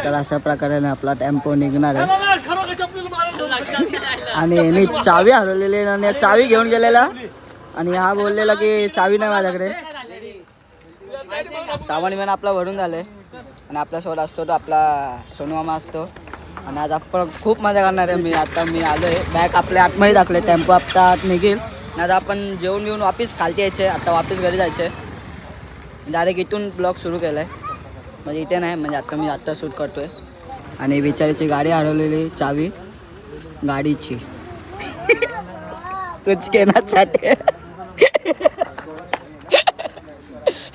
तर अशा प्रकारे आपला टेम्पो निघणार आहे आणि यांनी चावी हरवलेली आणि चावी घेऊन गेलेला आणि हा बोललेला की चावी नाही माझ्याकडे. सामान विमान आपला भरून झालंय आणि आपल्यासोबत असतो तो आपला सोनू मामा असतो आणि आज आपण खूप मजा करणार आहे. मी आलोय बॅग आपल्या आतमध्ये टाकले, टेम्पो आपला आत निघेल आणि आता आपण जेवण घेऊन वापस खालती यायचे. आता वापस घरी जायचे. डायरेक्ट इथून ब्लॉग सुरू केलाय, म्हणजे इथे नाही, म्हणजे आता मी आत्ता शूट करतोय. आणि बिचारीची गाडी हरवलेली, चावी गाडीची कुछ कहना चाहते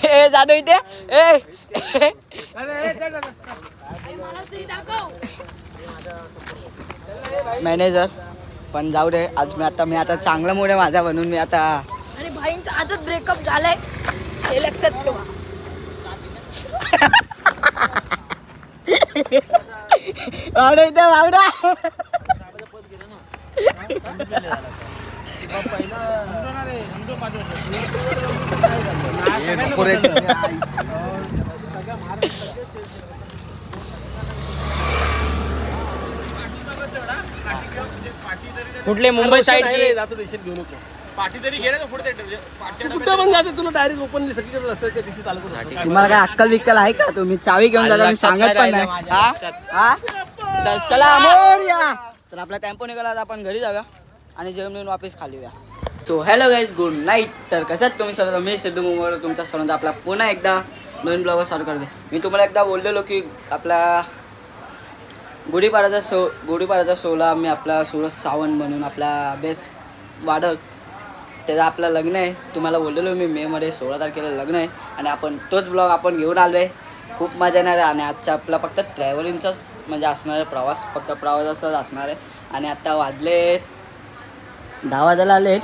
ए जाणू इथे ए मॅनेजर पण जाऊ दे. आज मी आता चांगला मूड आहे माझा म्हणून मी आता. आणि भाईंचा आजच ब्रेकअप झालाय हे लक्षात ठेवा. इथे बावडा कुठले मुंबई साईड जातो देशात घेऊ नको. पाठी तरी घे ना पुढे कुठं पण जाते तुला डायरेक्ट ओपनली सगळीकडे रस्ते त्या दिवशी चालू करू. तुम्हाला काय अक्कल विक्कल आहे का? तुम्ही चावी घेऊन जाता मी सांगत पण नाही. चला मोरया. तर आपला टेम्पो निघाला, आपण घरी जाऊया आणि जेवण घेऊन वापस खाली येऊया. So hello guys, good night. तर कशात तुम्ही सर्व, मी सिद्धू मुंबईवर तुमच्या सर्वांचा आपला पुन्हा एकदा नवीन ब्लॉग चालू करते. मी तुम्हाला एकदा बोललेलो की आपला गुढीपाडाचा सोहळा मी आपला सूरज सावंत म्हणून आपला बेस्ट वाढत त्याचं आपलं लग्न आहे. तुम्हाला बोललेलो मी मेमध्ये 16 तारखेला लग्न आहे आणि आपण तोच ब्लॉग आपण घेऊन आलो आहे. खूप मजा येणार आहे आणि आजचा आपला फक्त ट्रॅव्हलिंगचाच म्हणजे असणार आहे, प्रवास फक्त प्रवासाचाच असणार आहे. आणि आता वाजले 10 वाजायला आले.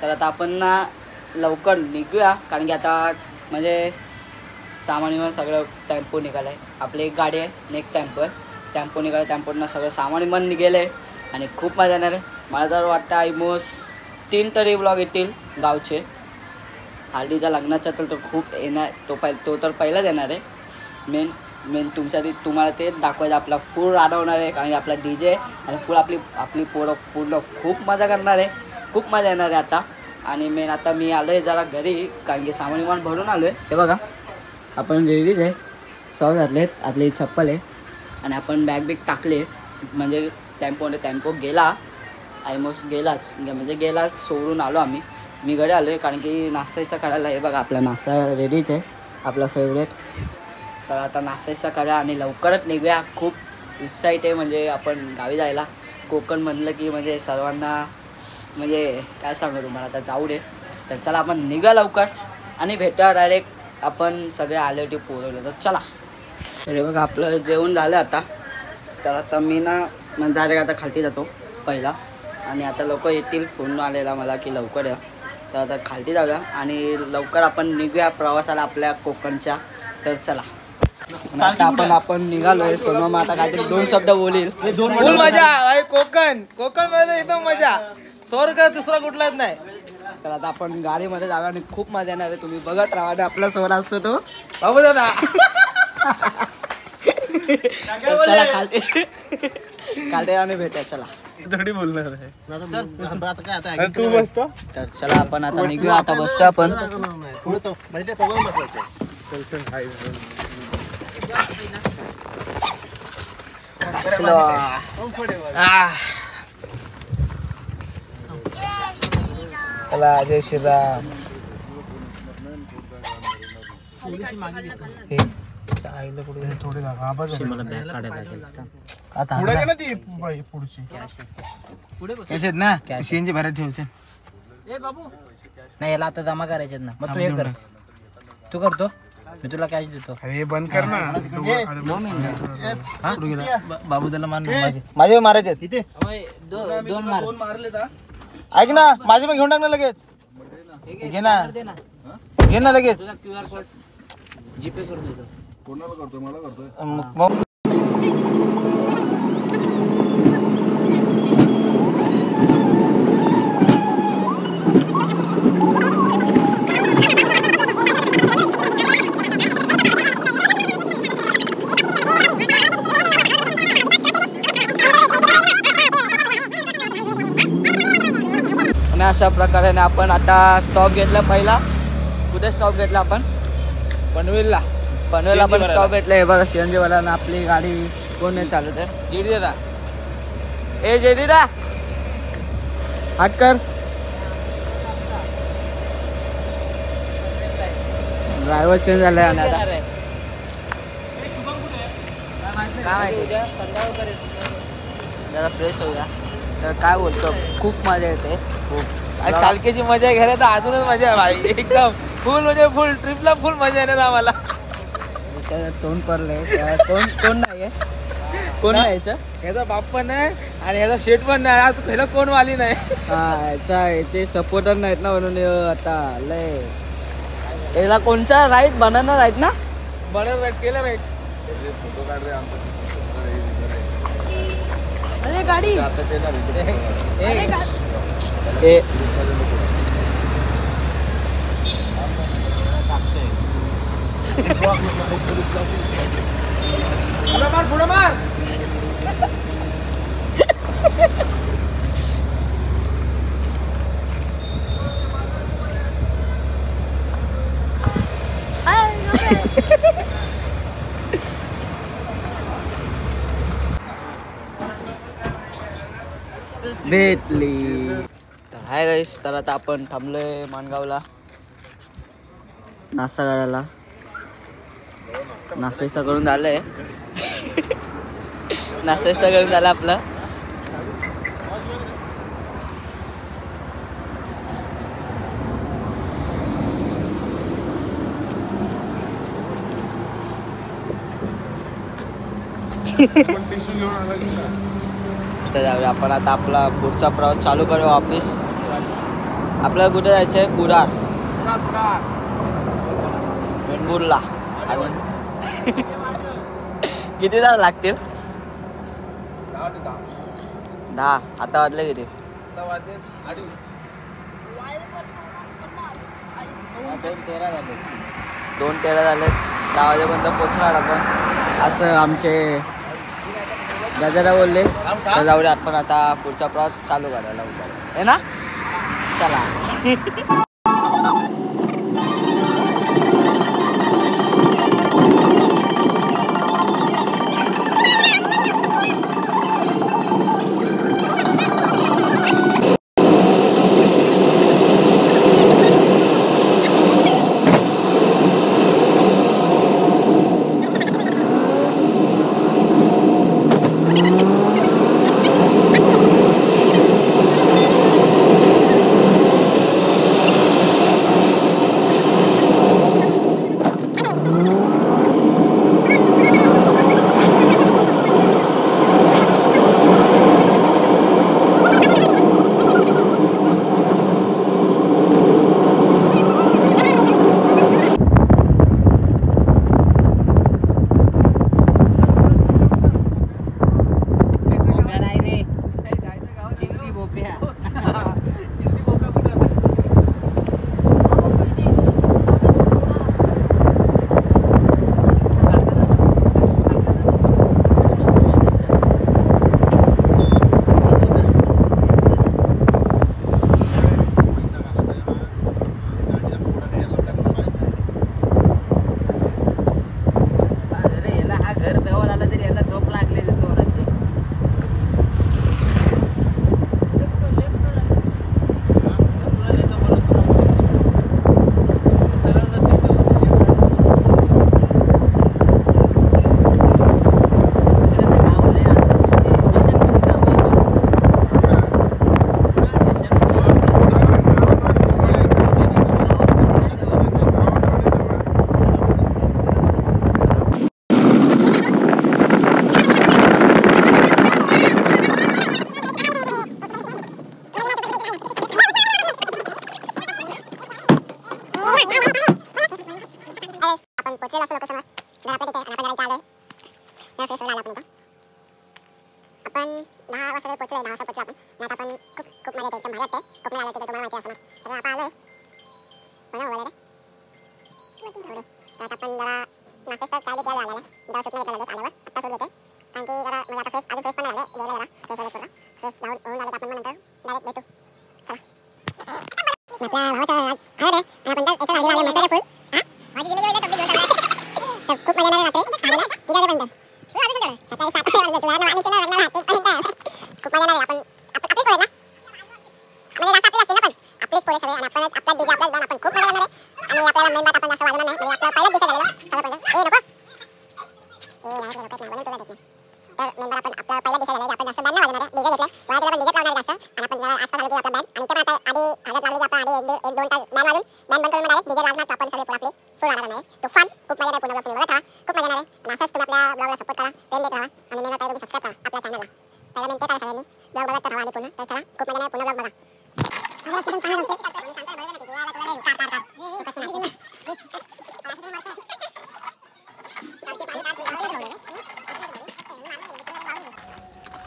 तर आता आपण ना लवकर निघूया कारण की आता म्हणजे सामान सगळं टेम्पो निघालं आहे. आपली एक गाडी आहे आणि एक टेम्पो आहे. टेम्पो निघाला, टेम्पोनं सगळं सामान विमान निघेलं आहे आणि खूप मजा येणार आहे. मला तर वाटतं ऑलमोस्ट 3 तरी ब्लॉग येतील गावचे. हल्दीच्या लग्नाचा तर खूप येणार, तो तर पहिलाच येणार आहे. मेन तुमच्यासाठी तुम्हाला ते दाखवायचं. आपला फुल राडवणार आहे कारण की आपला DJ आणि फुल आपली पोरं पूर्ण खूप मजा करणार आहे. खूप मजा येणार आहे आता. आणि मेन आता मी आलो आहे जरा घरी कारण की सामान विमान भरून आलो आहे. हे बघा आपण रेडीच आहे, सॉक्स घातलेत, आपली चप्पल आहे आणि आपण बॅग टाकले. म्हणजे टेम्पो गेला, ऑलमोस्ट गेलाच सोडून आलो आम्ही. मी घरी आलो आहे कारण की नाश्ता काढायला. हे बघा आपला नाश्ता रेडीच आहे, आपला फेवरेट. तर आता नाश्ता काढा आणि लवकरच निघूया. खूप एक्साईट आहे म्हणजे आपण गावी जायला. कोकण म्हणलं की म्हणजे सर्वांना म्हणजे काय सांगू तुम्हाला. आता जाऊ दे. तर चला आपण निघा लवकर आणि भेटूया डायरेक्ट. आपण सगळे आले होते पोहोचलो तर चला. अरे बघा आपलं जेवण झालं आता. तर आता मी ना डायरेक्ट आता खालती जातो पहिला आणि आता लोक येतील. फोन आलेला मला की लवकर या. तर आता खालती जाऊया आणि लवकर आपण निघूया प्रवासाला आपल्या कोकणच्या. तर चला आता आपण निघालोय. सोनू आता काहीतरी 2 शब्द बोलील. फुल मजा भाई. कोकण मध्ये एकदम मजा, स्वर्ग दुसरा कुठलाच नाही. तर आता आपण गाडीमध्ये जाऊया आणि खूप मजा येणार आहे. तुम्ही बघत राहा आणि आपला सोहळा असतो तो बाबू दादा. चला खालते आणि भेटूया. चला थोडी बोलणार आहे तू बसतो. तर चला आपण आता निघूया. आता बसतो आपण. चला जय श्रीराम. सीएनजी भरायला ठेवचे नाही, याला आता जमा करायचे ना. मग तू हे कर, तू करतो, मी तुला कॅश देतो. अरे बंद कर ना. बाबू त्याला मान माझे मारायचे दोन मारले. ऐक ना, माझे पण घेऊन टाक ना लगेच. घे ना लगेच. QR कोड जीपे करून देतो. कोणाला करतोय? मला करतोय. अशा प्रकारे आपण आता स्टॉप घेतला पहिला. कुठे स्टॉप घेतला आपण? पनवेलला पण स्टॉप घेतला. हे बघा CNG वाला ना आपली गाडी कोण चालवत आहे? जेडी दादा. ए जेडीदा हात कर. ड्रायव्हर चेंज झालाय आणि आता काय माहिती जरा फ्रेश होऊया. तर काय बोलतो, खूप मजा येते खूप. आणि कालकेची मजा घ्यायला तर अजूनच मजा आहे भाई. एकदम फुल म्हणजे फुल ट्रिपला फुल मजा येणार आम्हाला. तोंड पडले. कोण नाही कोण नाही याचं? ह्याचा बाप पण नाही आणि ह्याचा शेट पण नाही. आज ह्याला कोण वाली नाही. याचे सपोर्टर नाहीत ना म्हणून आता लय. याला कोणचा राईट बनाना राईट ना? बरं राईट केलं राईट. फोटो काढ रे आमचा. अरे गाडी आता ते ना अरे गाडी. ए पुढे मार. भेटली. तर हाय गाईस, तर आता आपण थांबलोय माणगावला नाश्ता करायला. नाश्ता करून झालंय. नाश्ता करून झाला आपला. तर जाऊया आपण आता आपला पुढचा प्रवास चालू करू ऑफिस. आपल्याला कुठे जायचं आहे? कुडाळ मेंढूरला. किती तास लागतील? 10. आता वाजले किती? 2:13 झाले. 10 वाजेपर्यंत पोचणार आपण असं आमचे दादाला बोलले. तर जाऊया आपण आता पुढचा प्रवास चालू करायला आहे ना. चला.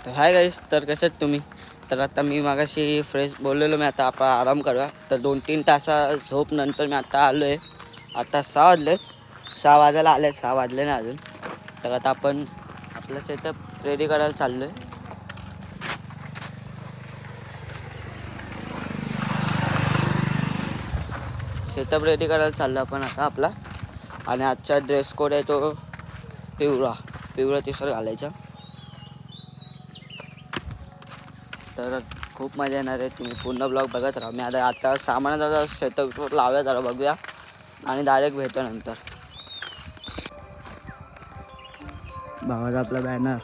तर हाय गाईस, तर कसे आहेत तुम्ही? तर आता मी मागाशी फ्रेश बोललेलो, मी आता आपण आराम करूया. तर 2-3 तासा झोप नंतर मी आता आलो आहे. आता 6 वाजले, 6 वाजायला आले, 6 वाजले नाही अजून. तर आता आपण आपलं सेटअप रेडी करायला चाललो आहे. सेटअप रेडी करायला चाललो आपण आता आपला. आणि आजचा ड्रेस कोड आहे तो पिवळा टी-शर्ट घालायचा. तर खूप मजा येणार आहे, तुम्ही पूर्ण ब्लॉग बघत राहा. मी आता सामानाचा सेटअप लावूया, जरा बघूया आणि डायरेक्ट भेटू नंतर. भावाचा आपला बॅनर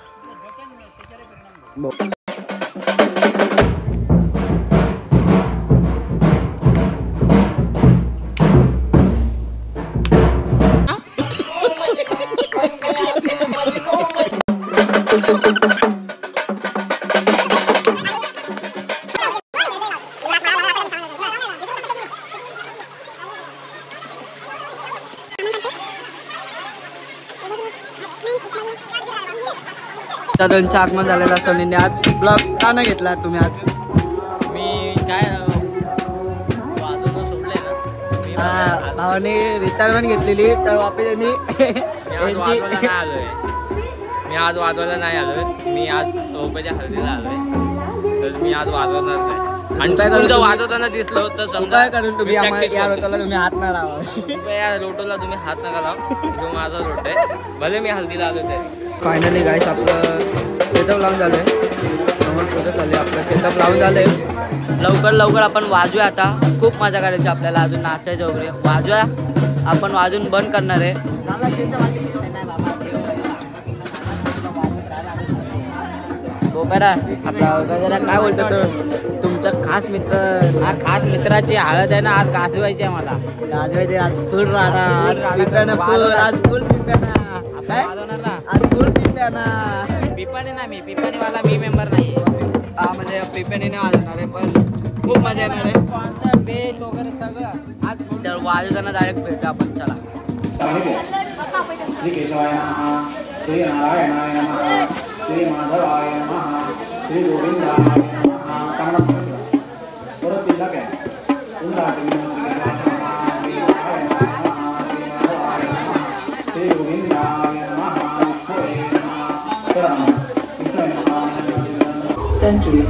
त्यांचं आगमन झालेलं असं आज ब्लॉग का नाही घेतला तुम्ही? आज मी काय वाजवणं सोडलंय ना, भावाने रिटायरमेंट घेतलेली, तर वापस यांनी मी आज वाजवायला नाही आलोय. मी आज रोप्याच्या हळदीला आलोय, तर मी आज वाजवणार नाही. आणि चुकून जर वाजवताना दिसलो तर समजा काय करून तुम्ही तुम्ही हात नाही लावा. या रोटोला तुम्ही हात नका लावा, तो माझा रोट आहे, भले मी हल्दीला आलो तरी. फायनली गाईस आपलं सेटअप लावून झालं आहे, समोर पुढे चालू आहे. आपलं सेटअप लावून झालं आहे. लवकर आपण वाजूया. आता खूप मजा करायची आपल्याला, अजून नाचायचं वगैरे. वाजूया, आपण वाजून बंद करणार आहे. गोप्याडा आपला जरा काय बोलतो तो तुमचा खास मित्र? हा खास मित्राची हळद आहे ना, आज गाजवायची आहे मला. गाजवायचे आज फुल राहणार, आज पिप्यानं फुल, आज फुल पिप्याना वाजवणार ना, आज फुल पिप्याना. पिपाणी ना, मी पिपाणीवाला मी मेंबर नाही. हा म्हणजे पिप्याने नाही वाजवणार आहे, पण खूप मजा येणार आहे. बेस वगैरे सगळं आज तर वाजवताना डायरेक्ट भेटू आपण. चला. श्री केशवाय नमः, श्री नारायणाय नमः, श्री माधवाय नमः, श्री गोविंदाय नमः. चांगला परत तिला काय श्री गोविंदाय नमः. संकेत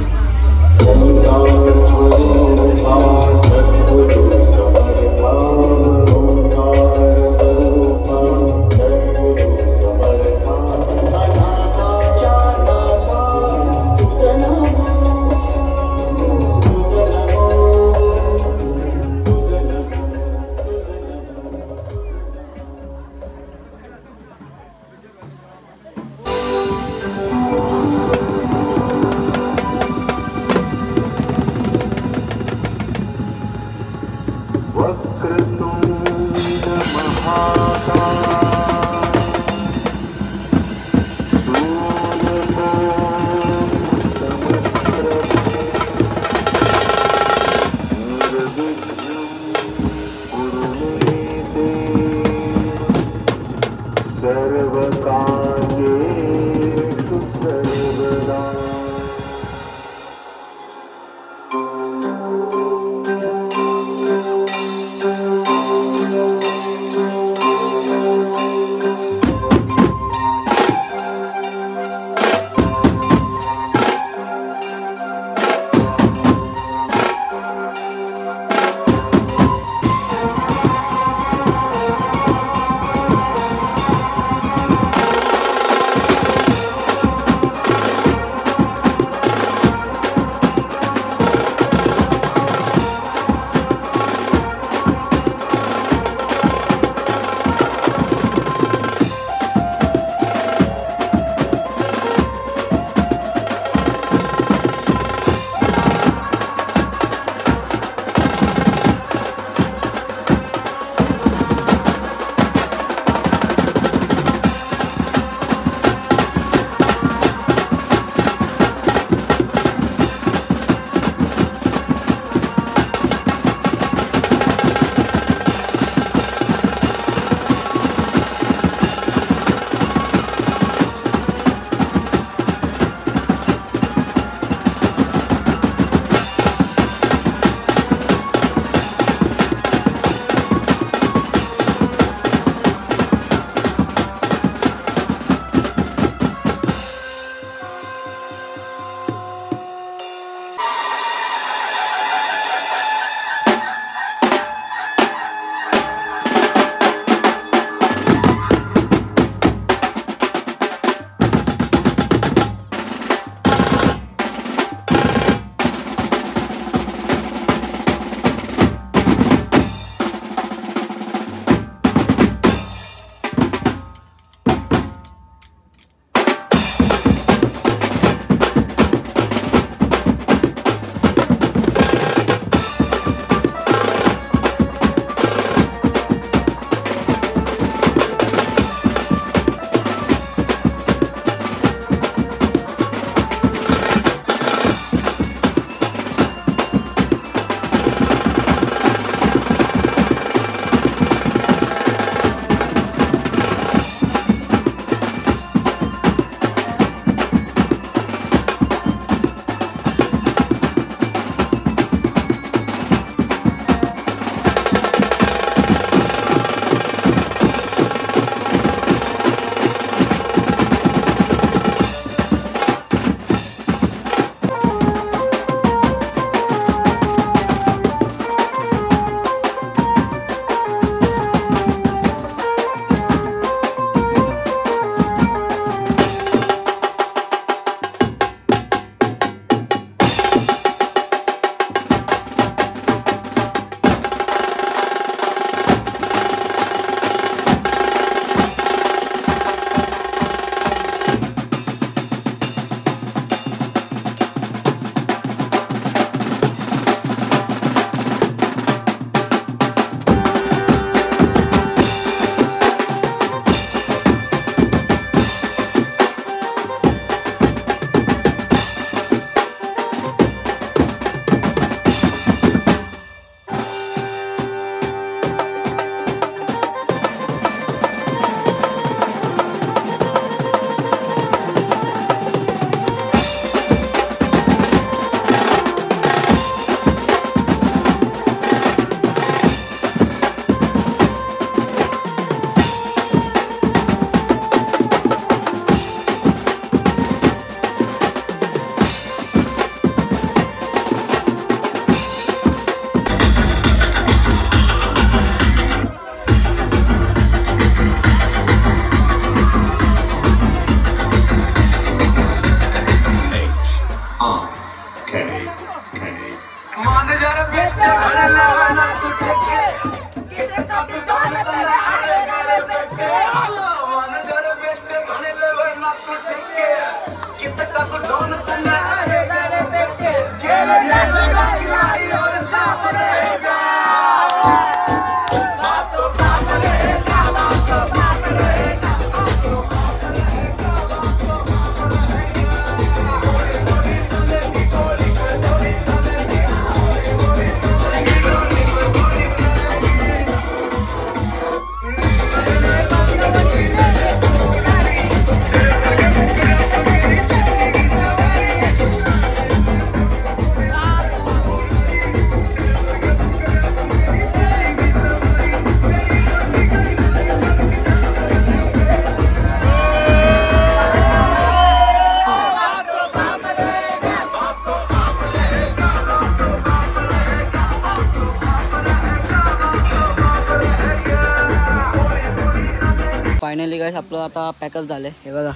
फायनली गाईस आपलं आता पॅकअप झालं हे बघा.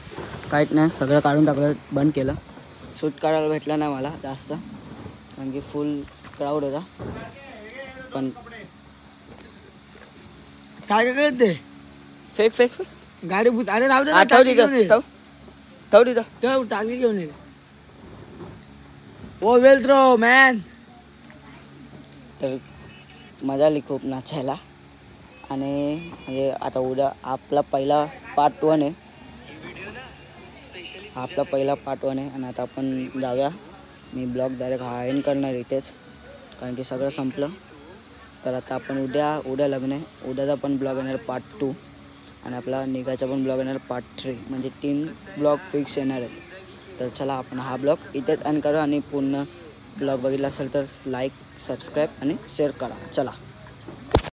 काहीच नाही, सगळं काढून टाकलं, बंद केलं. शूट काढायला भेटलं नाही मला जास्त, कारण की फुल क्राऊड होता. पण काय करते फेक फेक फेक गाडी अरे राहू दे ठेव तिथं. टाकी घेऊन ये. ओ वेल थ्रो मॅन. तर मजा आली खूप नाचायला. आणि म्हणजे आता उद्या आपला पहिला पार्ट 1 आहे. आपला पहिला पार्ट 1 आहे. आणि आता आपण जाऊया. मी ब्लॉग डायरेक्ट हा एंड करणार इथेच, कारण की सगळं संपलं. तर आता आपण उद्या लग्न आहे. उद्याचा पण ब्लॉग येणार पार्ट 2 आणि आपला निघायचा पण ब्लॉग येणार पार्ट 3. म्हणजे 3 ब्लॉग फिक्स येणार आहे. तर चला आपण हा ब्लॉग इथेच एंड करू. आणि पूर्ण ब्लॉग बघितला असेल तर लाईक, सबस्क्राईब आणि शेअर करा. चला.